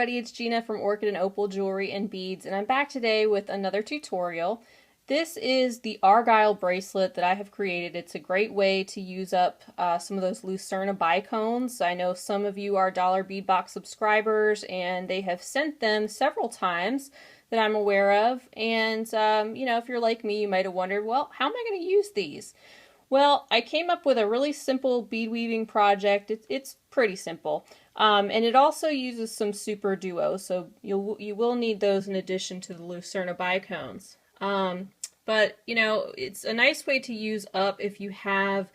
everybody, it's Gina from Orchid and Opal Jewelry and Beads, and I'm back today with another tutorial. This is the Argyle bracelet that I have created. It's a great way to use up some of those Lucerna Bicones. I know some of you are Dollar Bead Box subscribers, and they have sent them several times that I'm aware of. And, you know, if you're like me, you might have wondered, well, how am I going to use these? Well, I came up with a really simple bead weaving project. It's pretty simple. And it also uses some SuperDuos, so you will need those in addition to the Lucerna Bicones. But, you know, it's a nice way to use up if you have,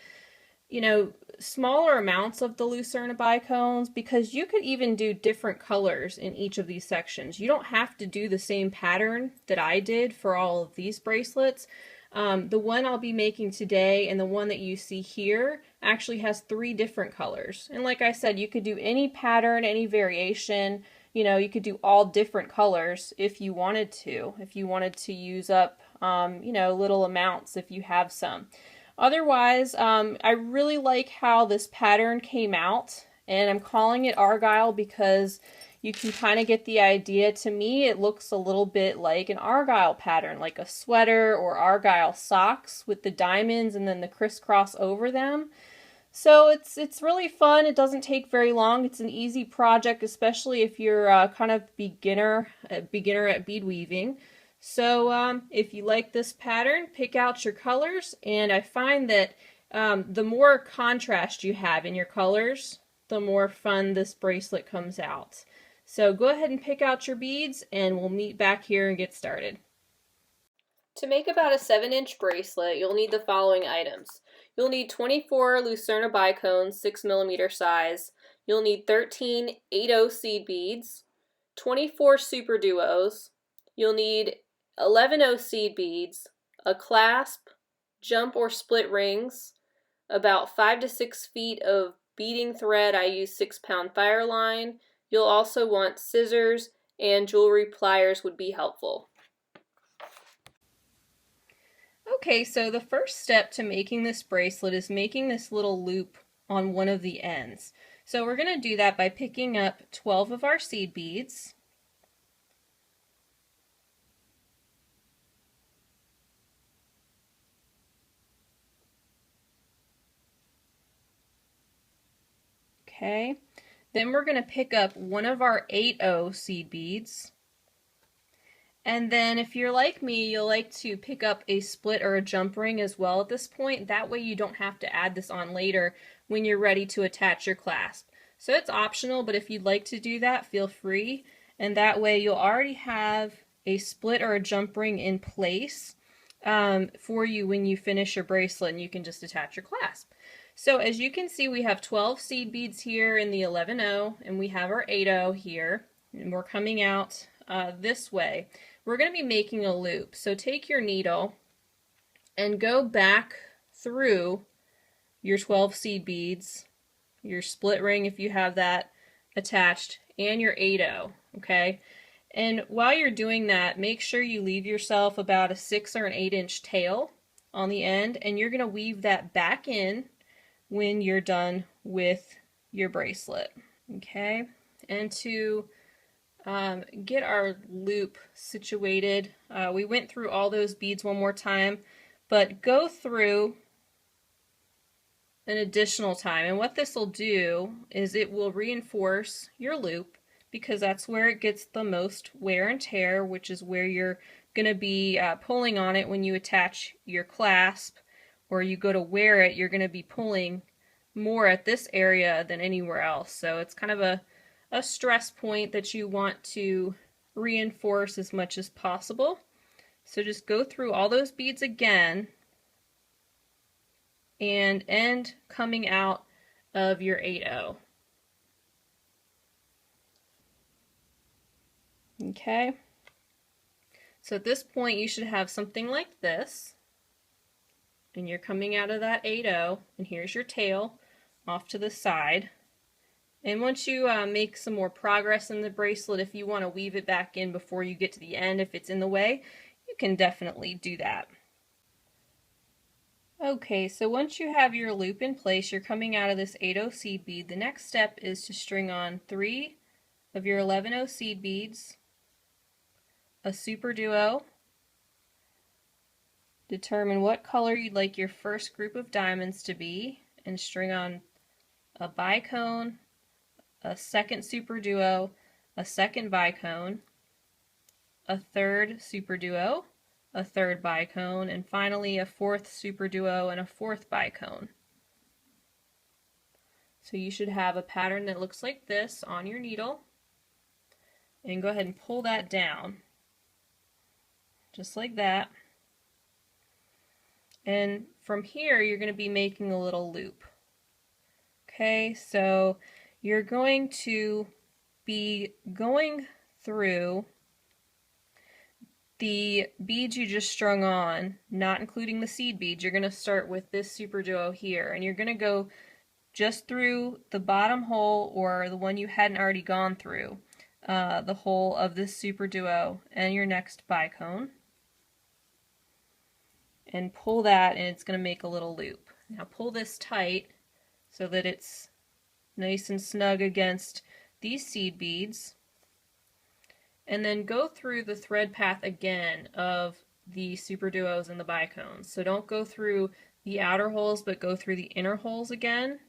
you know, smaller amounts of the Lucerna Bicones, because you could even do different colors in each of these sections. You don't have to do the same pattern that I did for all of these bracelets. The one I'll be making today and the one that you see here actually has 3 different colors. And like I said, you could do any pattern, any variation. You know, you could do all different colors if you wanted to. If you wanted to use up, you know, little amounts if you have some. Otherwise, I really like how this pattern came out, and I'm calling it Argyle because you can kind of get the idea. To me, it looks a little bit like an Argyle pattern, like a sweater or Argyle socks with the diamonds and then the crisscross over them. So it's really fun. It doesn't take very long. It's an easy project, especially if you're kind of beginner at bead weaving. So if you like this pattern, pick out your colors, and I find that the more contrast you have in your colors, the more fun this bracelet comes out. So go ahead and pick out your beads, and we'll meet back here and get started. To make about a 7-inch bracelet, you'll need the following items. You'll need 24 Lucerna Bicones, 6mm size. You'll need 13 8/0 seed beads, 24 SuperDuos. You'll need 11/0 seed beads, a clasp, jump or split rings, about 5 to 6 feet of beading thread. I use 6-pound fire line. You'll also want scissors, and jewelry pliers would be helpful. Okay, so the first step to making this bracelet is making this little loop on one of the ends. So we're going to do that by picking up 12 of our seed beads. Okay, then we're going to pick up one of our 8/0 seed beads. And then if you're like me, you'll like to pick up a split or a jump ring as well at this point. That way you don't have to add this on later when you're ready to attach your clasp. So it's optional, but if you'd like to do that, feel free. And that way you'll already have a split or a jump ring in place for you when you finish your bracelet, and you can just attach your clasp. So as you can see, we have 12 seed beads here in the 11/0, and we have our 8/0 here, and we're coming out this way. We're going to be making a loop. So take your needle and go back through your 12 seed beads, your split ring if you have that attached, and your 8/0, okay? And while you're doing that, make sure you leave yourself about a 6 or an 8-inch tail on the end, and you're going to weave that back in when you're done with your bracelet, okay? And to get our loop situated, we went through all those beads one more time, but go through an additional time. And what this will do is it will reinforce your loop, because that's where it gets the most wear and tear, which is where you're going to be pulling on it when you attach your clasp, or you go to wear it. You're going to be pulling more at this area than anywhere else. So it's kind of a stress point that you want to reinforce as much as possible. So just go through all those beads again and end coming out of your 8/0. Okay, so at this point you should have something like this, and you're coming out of that 8/0, and here's your tail off to the side. And once you make some more progress in the bracelet, if you want to weave it back in before you get to the end, if it's in the way, you can definitely do that. Okay, so once you have your loop in place, you're coming out of this 8/0 seed bead. The next step is to string on 3 of your 11-0 seed beads, a SuperDuo. Determine what color you'd like your first group of diamonds to be, and string on a bicone, a second SuperDuo, a second bicone, a third SuperDuo, a third bicone, and finally a fourth SuperDuo and a fourth bicone. So you should have a pattern that looks like this on your needle, and go ahead and pull that down just like that. And from here you're going to be making a little loop. Okay, so you're going to be going through the beads you just strung on, not including the seed beads. You're going to start with this SuperDuo here, and you're going to go just through the bottom hole, or the one you hadn't already gone through, the hole of this SuperDuo and your next bicone, and pull that, and it's going to make a little loop. Now pull this tight so that it's nice and snug against these seed beads, and then go through the thread path again of the SuperDuos and the bicones. So don't go through the outer holes, but go through the inner holes again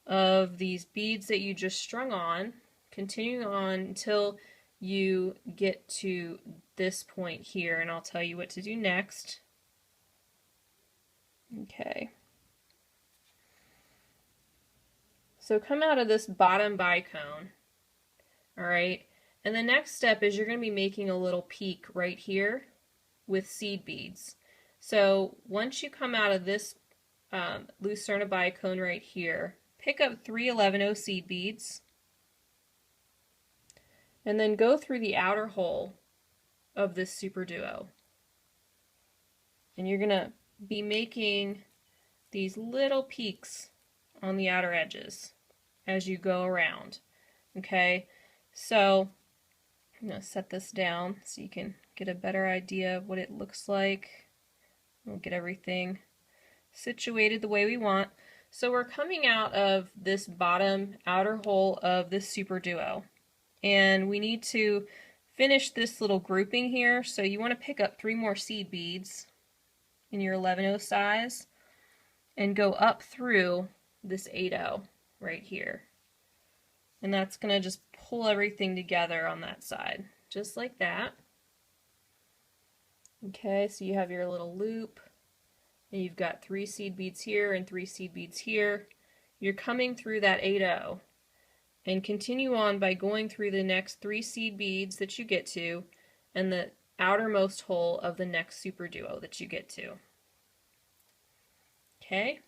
of these beads that you just strung on, continuing on until you get to this point here, and I'll tell you what to do next. Okay. So come out of this bottom bicone, alright, and the next step is you're going to be making a little peak right here with seed beads. So once you come out of this Lucerna Bicone right here, pick up 3 11-0 seed beads, and then go through the outer hole of this SuperDuo. And you're going to be making these little peaks on the outer edges as you go around. Okay, so I'm going to set this down so you can get a better idea of what it looks like. We'll get everything situated the way we want. So we're coming out of this bottom outer hole of this SuperDuo, and we need to finish this little grouping here. So you want to pick up 3 more seed beads in your 11-0 size and go up through this 8-0 right here. And that's going to just pull everything together on that side, just like that. Okay, so you have your little loop, and you've got 3 seed beads here and 3 seed beads here. You're coming through that 8-0, and continue on by going through the next 3 seed beads that you get to, and the outermost hole of the next SuperDuo that you get to. Okay?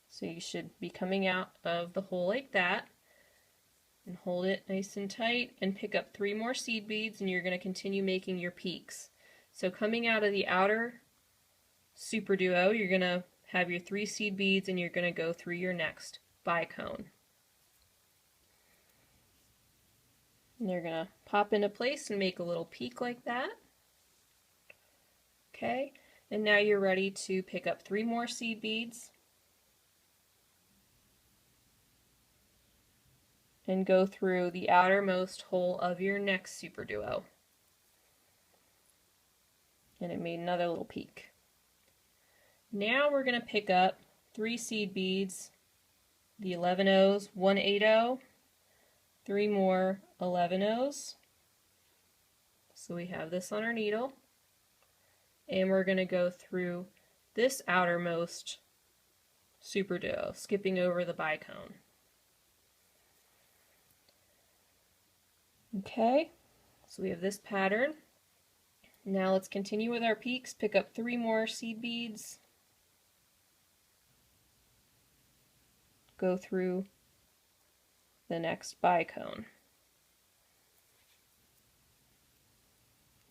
So you should be coming out of the hole like that, and hold it nice and tight, and pick up 3 more seed beads, and you're going to continue making your peaks. So coming out of the outer SuperDuo, you're going to have your 3 seed beads, and you're going to go through your next bicone. And you're going to pop into place and make a little peak like that. Okay, and now you're ready to pick up 3 more seed beads and go through the outermost hole of your next SuperDuo. And it made another little peak. Now we're going to pick up 3 seed beads, the 11-0s, 1 8-0, 3 more 11-0s. So we have this on our needle, and we're going to go through this outermost SuperDuo, skipping over the bicone. Okay, so we have this pattern. Now let's continue with our peaks. Pick up 3 more seed beads, go through the next bicone.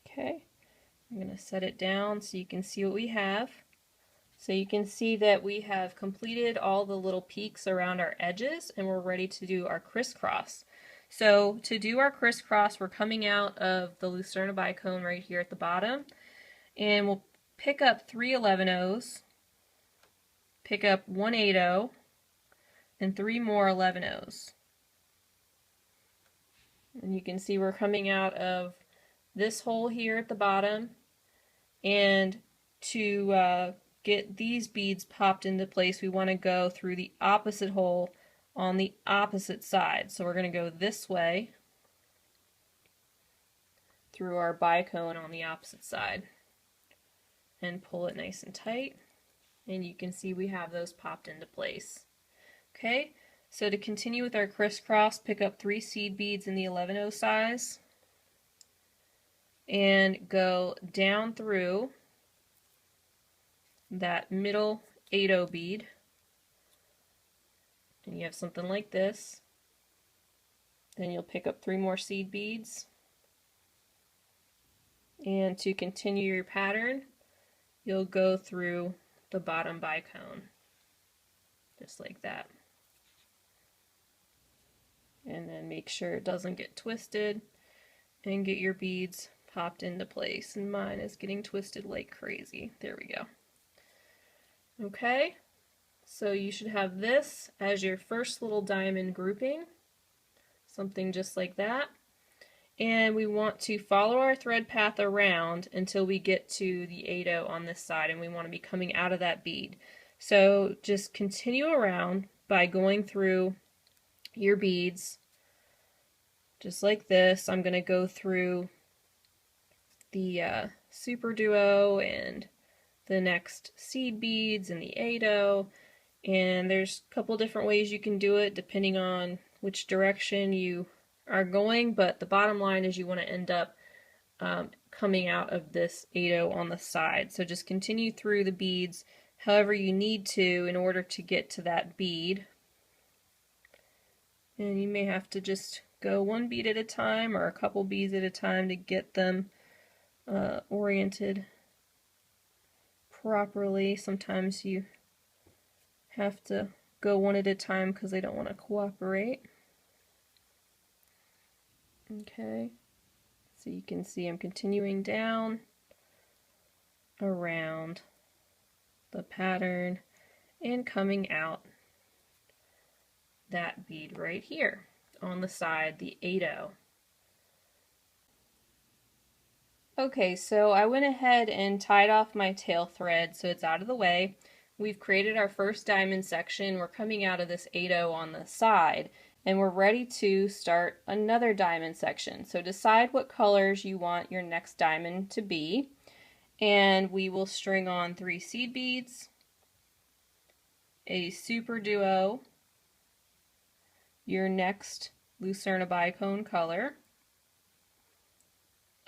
Okay, I'm going to set it down so you can see what we have. So you can see that we have completed all the little peaks around our edges, and we're ready to do our crisscross. So to do our crisscross, we're coming out of the Lucerna Bicone right here at the bottom, and we'll pick up 3 11-0s, pick up 1 8-0, and 3 more 11-0s. And you can see we're coming out of this hole here at the bottom, and to get these beads popped into place, we want to go through the opposite hole on the opposite side. So we're going to go this way through our bicone on the opposite side and pull it nice and tight, and you can see we have those popped into place. Okay, so to continue with our crisscross, pick up 3 seed beads in the 11/0 size and go down through that middle 8/0 bead, and you have something like this. Then you'll pick up 3 more seed beads, and to continue your pattern, you'll go through the bottom bicone, just like that. And then make sure it doesn't get twisted, and get your beads popped into place. And mine is getting twisted like crazy. There we go. Okay, so you should have this as your first little diamond grouping, something just like that. And we want to follow our thread path around until we get to the 8/0 on this side, and we want to be coming out of that bead. So just continue around by going through your beads just like this. I'm going to go through the SuperDuo and the next seed beads and the 8/0, and there's a couple different ways you can do it depending on which direction you are going, but the bottom line is you want to end up coming out of this 8/0 on the side. So just continue through the beads however you need to in order to get to that bead, and you may have to just go 1 bead at a time or a couple beads at a time to get them oriented properly. Sometimes you have to go 1 at a time because they don't want to cooperate. Okay, so you can see I'm continuing down around the pattern and coming out that bead right here on the side, the 8/0. Okay, so I went ahead and tied off my tail thread so it's out of the way. We've created our first diamond section. We're coming out of this 8/0 on the side, and we're ready to start another diamond section. So decide what colors you want your next diamond to be, and we will string on 3 seed beads, a SuperDuo, your next Lucerna Bicone color,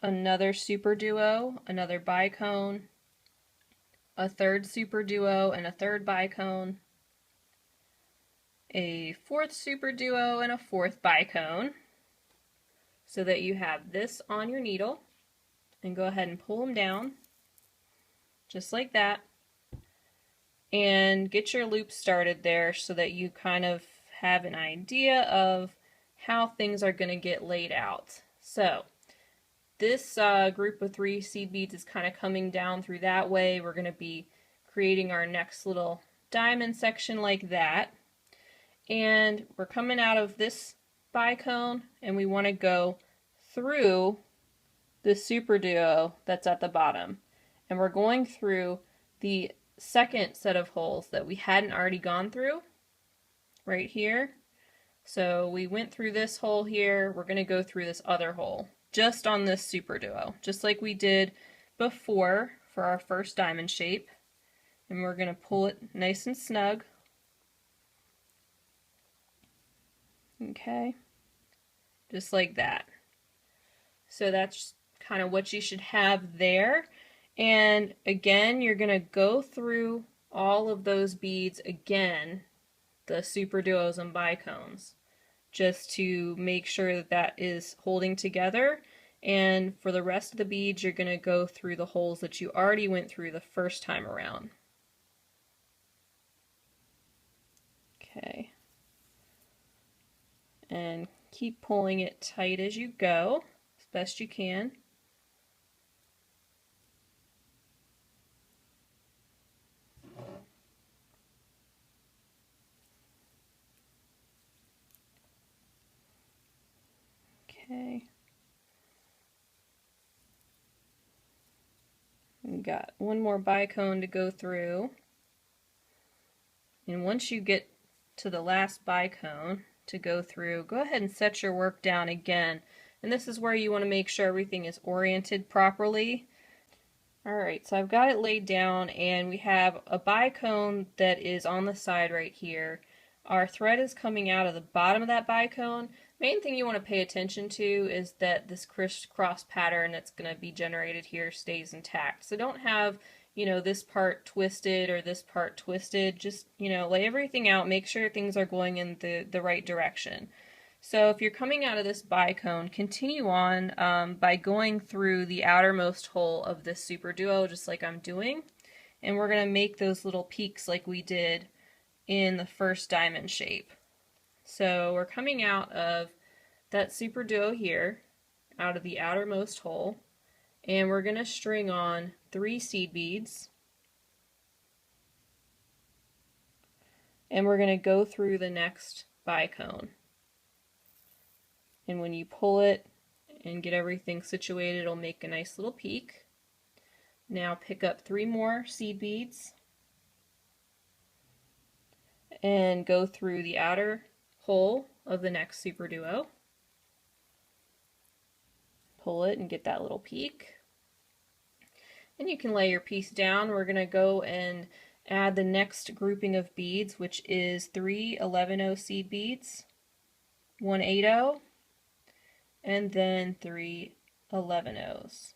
another SuperDuo, another bicone, a third SuperDuo and a third bicone, a 4th SuperDuo and a 4th bicone, so that you have this on your needle, and go ahead and pull them down just like that, and get your loop started there so that you kind of have an idea of how things are going to get laid out. So this group of 3 seed beads is kind of coming down through that way. We're going to be creating our next little diamond section like that. And we're coming out of this bicone, and we want to go through the SuperDuo that's at the bottom. And we're going through the second set of holes that we hadn't already gone through right here. So we went through this hole here. We're going to go through this other hole just on this SuperDuo, just like we did before for our first diamond shape. And we're going to pull it nice and snug. Okay, just like that. So that's kind of what you should have there. And again, you're going to go through all of those beads again, the SuperDuos and bicones, just to make sure that that is holding together. And for the rest of the beads, you're going to go through the holes that you already went through the first time around. Okay. And keep pulling it tight as you go, as best you can. Okay. We've got one more bicone to go through. And once you get to the last bicone to go through, go ahead and set your work down again. And this is where you want to make sure everything is oriented properly. Alright, so I've got it laid down, and we have a bicone that is on the side right here. Our thread is coming out of the bottom of that bicone. Main thing you want to pay attention to is that this crisscross pattern that's going to be generated here stays intact. So don't have, this part twisted or this part twisted. Just, lay everything out, make sure things are going in the right direction. So if you're coming out of this bicone, continue on by going through the outermost hole of this SuperDuo, just like I'm doing. And we're going to make those little peaks like we did in the first diamond shape. So we're coming out of that SuperDuo here, out of the outermost hole, and we're going to string on 3 seed beads. And we're going to go through the next bicone. And when you pull it and get everything situated, it'll make a nice little peak. Now pick up 3 more seed beads and go through the outer hole of the next SuperDuo. Pull it and get that little peak. And you can lay your piece down. We're going to go and add the next grouping of beads, which is 3 11-0 seed beads, 1 8-0, and then 3 11-0s.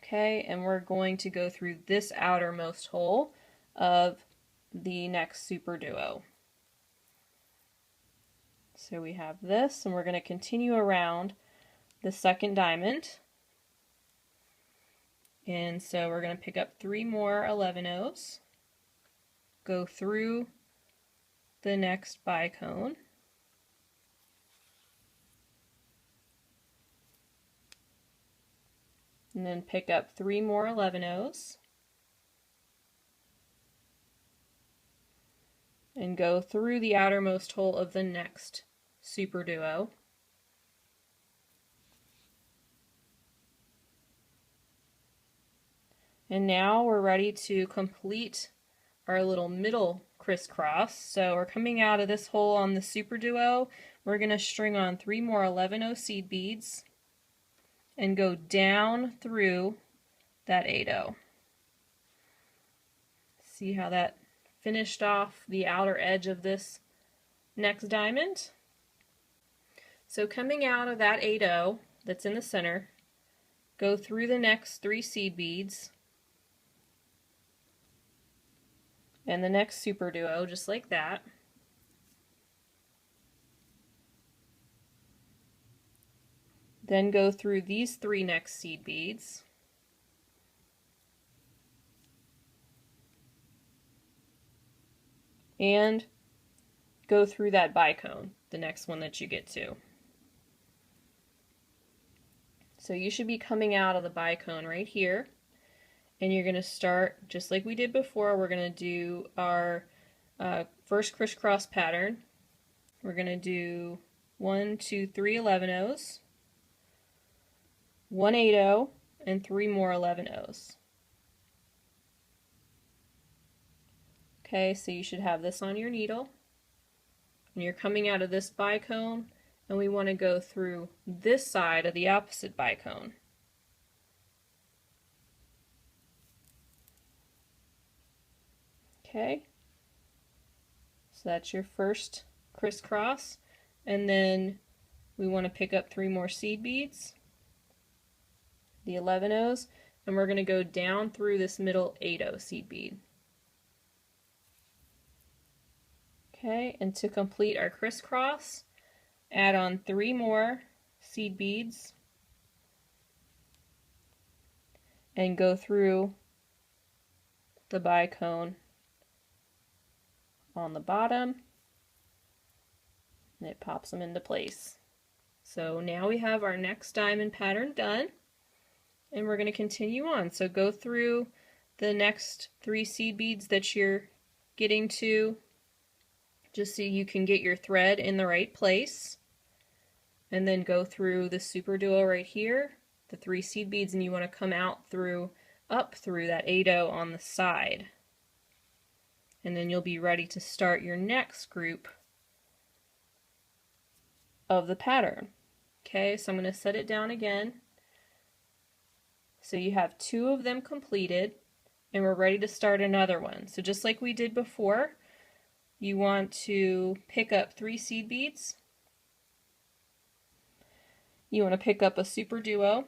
Okay, and we're going to go through this outermost hole of the next SuperDuo. So we have this, and we're going to continue around the second diamond. And so we're going to pick up 3 more 11-0s, go through the next bicone, and then pick up 3 more 11-0s, and go through the outermost hole of the next SuperDuo. And now we're ready to complete our little middle crisscross. So we're coming out of this hole on the SuperDuo. We're going to string on 3 more 11-0 seed beads and go down through that 8-0. See how that finished off the outer edge of this next diamond? So coming out of that 8-0 that's in the center, go through the next 3 seed beads and the next SuperDuo, just like that. Then go through these 3 next seed beads. And go through that bicone, the next one that you get to. So you should be coming out of the bicone right here. And you're going to start, just like we did before, we're going to do our first crisscross pattern. We're going to do 1, 2, 3 11-0s, 1 8-0, and 3 more 11-0s. Okay, so you should have this on your needle. And you're coming out of this bicone, and we want to go through this side of the opposite bicone. Okay, so that's your first crisscross, and then we want to pick up 3 more seed beads, the 11-0s, and we're going to go down through this middle 8-0 seed bead. Okay, and to complete our crisscross, add on 3 more seed beads and go through the bicone on the bottom, and it pops them into place. So now we have our next diamond pattern done, and we're going to continue on. So go through the next 3 seed beads that you're getting to, just so you can get your thread in the right place. and then go through the SuperDuo right here, the 3 seed beads, and you want to come out through, up through that 8-0 on the side. And then you'll be ready to start your next group of the pattern. Okay, so I'm going to set it down again. So you have 2 of them completed, and we're ready to start another one. So just like we did before, you want to pick up 3 seed beads. You want to pick up a SuperDuo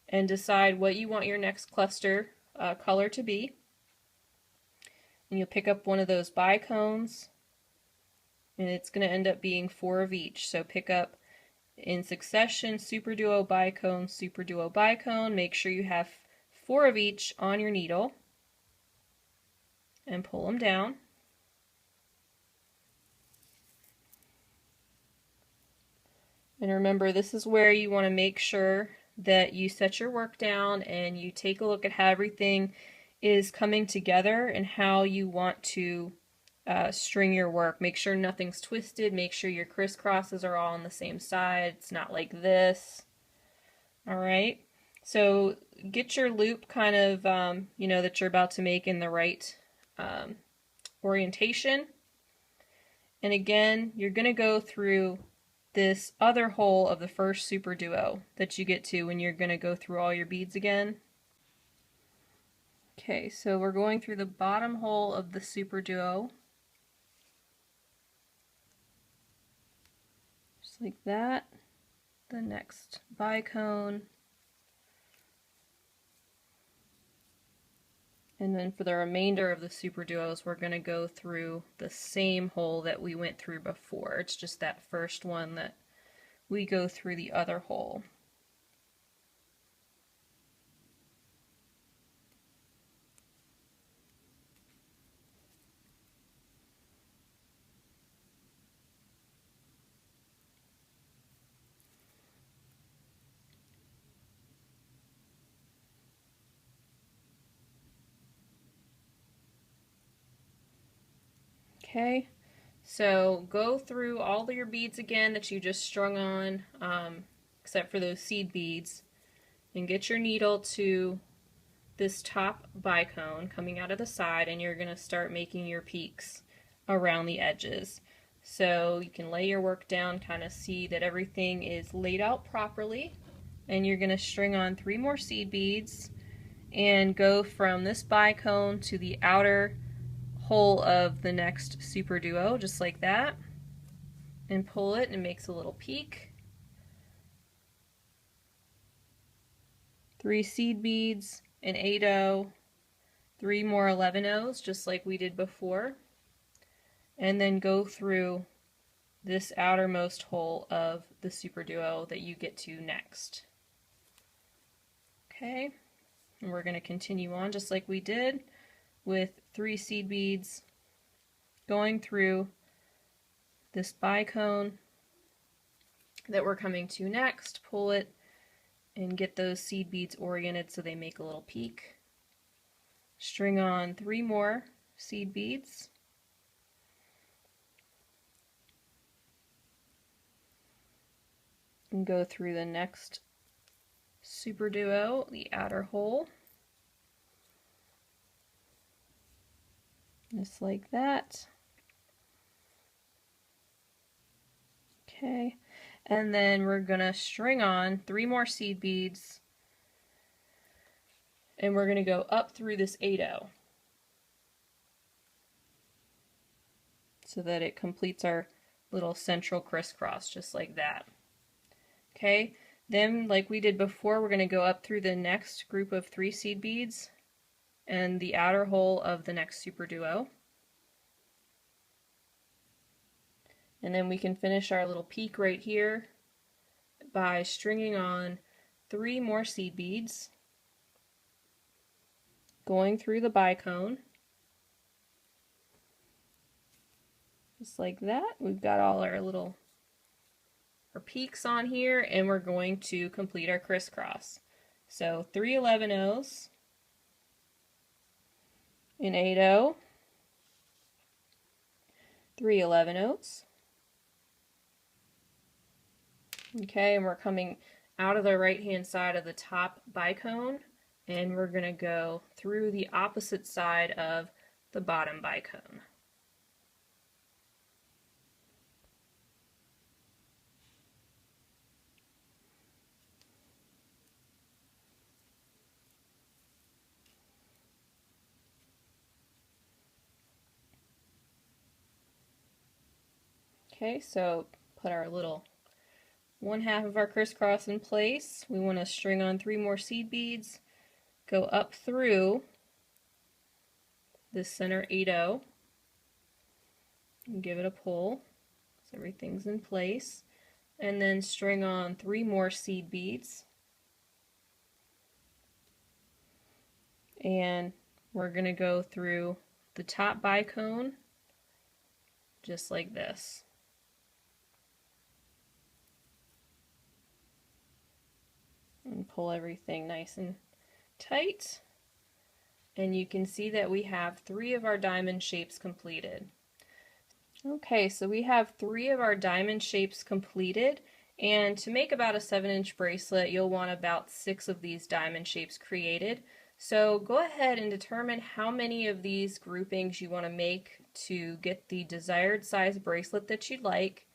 and decide what you want your next cluster color to be. And you'll pick up one of those bicones, and it's going to end up being 4 of each. So pick up in succession SuperDuo bicone, SuperDuo bicone. Make sure you have 4 of each on your needle and pull them down. And remember, this is where you want to make sure that you set your work down and you take a look at how everything is coming together and how you want to string your work. Make sure nothing's twisted. Make sure your crisscrosses are all on the same side. It's not like this. Alright, so get your loop kind of, that you're about to make in the right orientation. And again, you're going to go through this other hole of the first SuperDuo that you get to when you're going to go through all your beads again. Okay, so we're going through the bottom hole of the SuperDuo. Just like that. The next bicone. And then for the remainder of the SuperDuos, we're going to go through the same hole that we went through before. It's just that first one that we go through the other hole. Okay, so go through all of your beads again that you just strung on, except for those seed beads, and get your needle to this top bicone coming out of the side, and you're going to start making your peaks around the edges. So you can lay your work down, kind of see that everything is laid out properly, and you're going to string on 3 more seed beads and go from this bicone to the outer hole of the next SuperDuo, just like that, and pull it, and it makes a little peak. 3 seed beads, an 8-0, 3 more 11-0s, just like we did before, and then go through this outermost hole of the SuperDuo that you get to next. Okay, and we're going to continue on just like we did with 3 seed beads, going through this bicone that we're coming to next, pull it, and get those seed beads oriented so they make a little peak. String on 3 more seed beads. And go through the next SuperDuo, the outer hole. Just like that. Okay, and then we're gonna string on 3 more seed beads, and we're gonna go up through this 8-0 so that it completes our little central crisscross, just like that. Okay, then like we did before, we're gonna go up through the next group of 3 seed beads and the outer hole of the next SuperDuo. And then we can finish our little peak right here by stringing on 3 more seed beads, going through the bicone, just like that. We've got all our peaks on here, and we're going to complete our crisscross. So 3 11-0s, an 8-0, 3 11-0s, Okay, and we're coming out of the right hand side of the top bicone, and we're going to go through the opposite side of the bottom bicone. Okay, so put our little one half of our crisscross in place. We want to string on 3 more seed beads, go up through this center 8-0, and give it a pull so everything's in place, and then string on 3 more seed beads, and we're going to go through the top bicone just like this. And pull everything nice and tight, and you can see that we have 3 of our diamond shapes completed. Okay, so we have 3 of our diamond shapes completed, and to make about a 7-inch bracelet you'll want about 6 of these diamond shapes created. So go ahead and determine how many of these groupings you want to make to get the desired size bracelet that you'd like.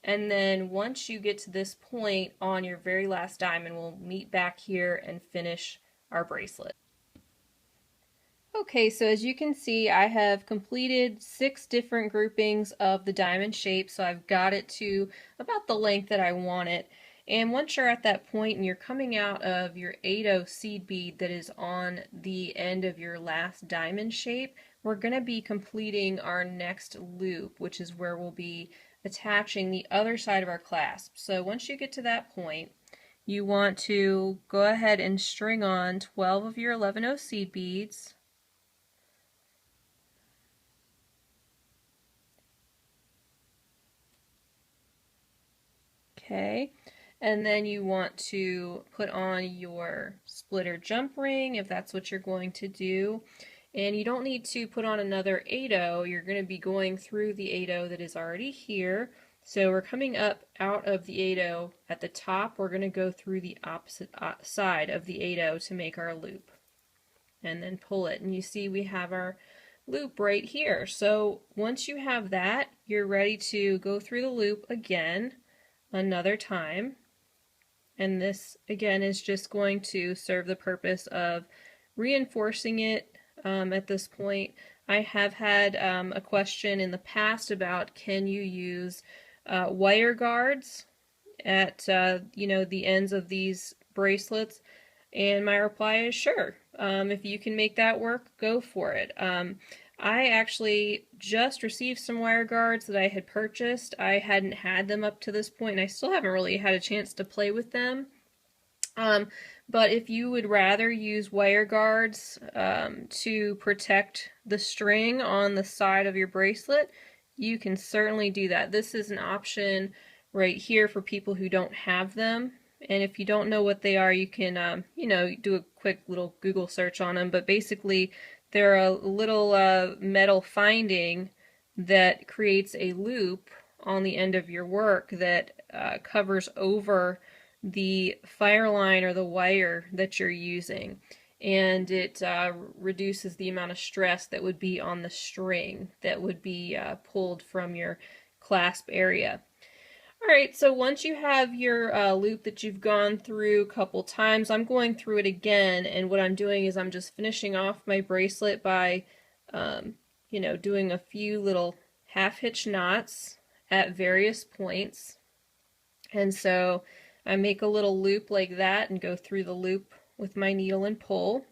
And then once you get to this point on your very last diamond, we'll meet back here and finish our bracelet. Okay, so as you can see, I have completed 6 different groupings of the diamond shape, so I've got it to about the length that I want it. And once you're at that point and you're coming out of your 8-0 seed bead that is on the end of your last diamond shape, we're going to be completing our next loop, which is where we'll be attaching the other side of our clasp. So once you get to that point, you want to go ahead and string on 12 of your 11-0 seed beads. Okay, and then you want to put on your splitter jump ring if that's what you're going to do. And you don't need to put on another 8-0, you're going to be going through the 8-0 that is already here. So we're coming up out of the 8-0 at the top, we're going to go through the opposite side of the 8-0 to make our loop. And then pull it, and you see we have our loop right here. So once you have that, you're ready to go through the loop again another time, and this again is just going to serve the purpose of reinforcing it. At this point, I have had a question in the past about can you use wire guards at the ends of these bracelets, and my reply is sure. If you can make that work, go for it. I actually just received some wire guards that I had purchased. I hadn't had them up to this point, and I still haven't really had a chance to play with them. But if you would rather use wire guards to protect the string on the side of your bracelet, you can certainly do that. This is an option right here for people who don't have them. And if you don't know what they are, you can, do a quick little Google search on them. But basically, they're a little metal finding that creates a loop on the end of your work that covers over the fire line or the wire that you're using. And it reduces the amount of stress that would be on the string that would be pulled from your clasp area. Alright, so once you have your loop that you've gone through a couple times, I'm going through it again, and what I'm doing is I'm just finishing off my bracelet by, doing a few little half-hitch knots at various points. And so I make a little loop like that and go through the loop with my needle and pull.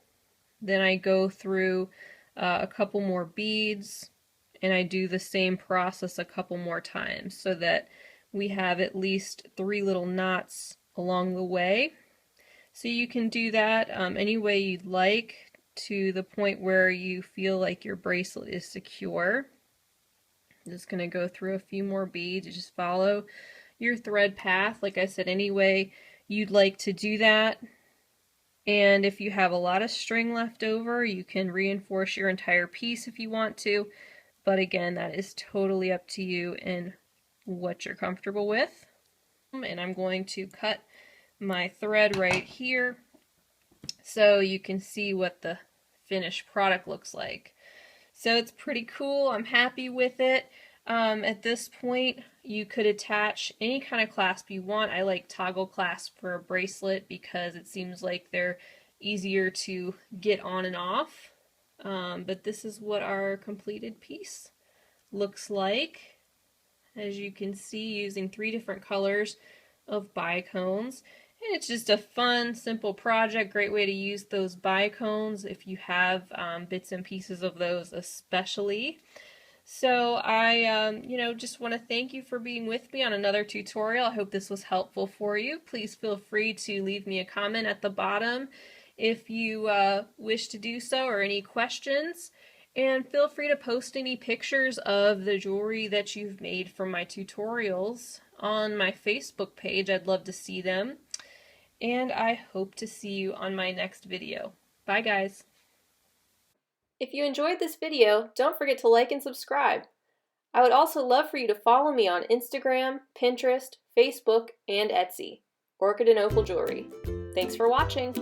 Then I go through a couple more beads, and I do the same process a couple more times so that we have at least 3 little knots along the way. So you can do that any way you'd like to the point where you feel like your bracelet is secure. I'm just going to go through a few more beads. You just follow your thread path, like I said, any way you'd like to do that. And if you have a lot of string left over, you can reinforce your entire piece if you want to. But again, that is totally up to you and what you're comfortable with. and I'm going to cut my thread right here so you can see what the finished product looks like. So it's pretty cool. I'm happy with it. At this point, you could attach any kind of clasp you want. I like toggle clasp for a bracelet because it seems like they're easier to get on and off. But this is what our completed piece looks like. As you can see, using 3 different colors of bicones. And it's just a fun, simple project. Great way to use those bicones if you have bits and pieces of those especially. So I, just want to thank you for being with me on another tutorial. I hope this was helpful for you. Please feel free to leave me a comment at the bottom if you wish to do so, or any questions. And feel free to post any pictures of the jewelry that you've made from my tutorials on my Facebook page. I'd love to see them. And I hope to see you on my next video. Bye, guys. If you enjoyed this video, don't forget to like and subscribe. I would also love for you to follow me on Instagram, Pinterest, Facebook, and Etsy. Orchid and Opal Jewelry. Thanks for watching.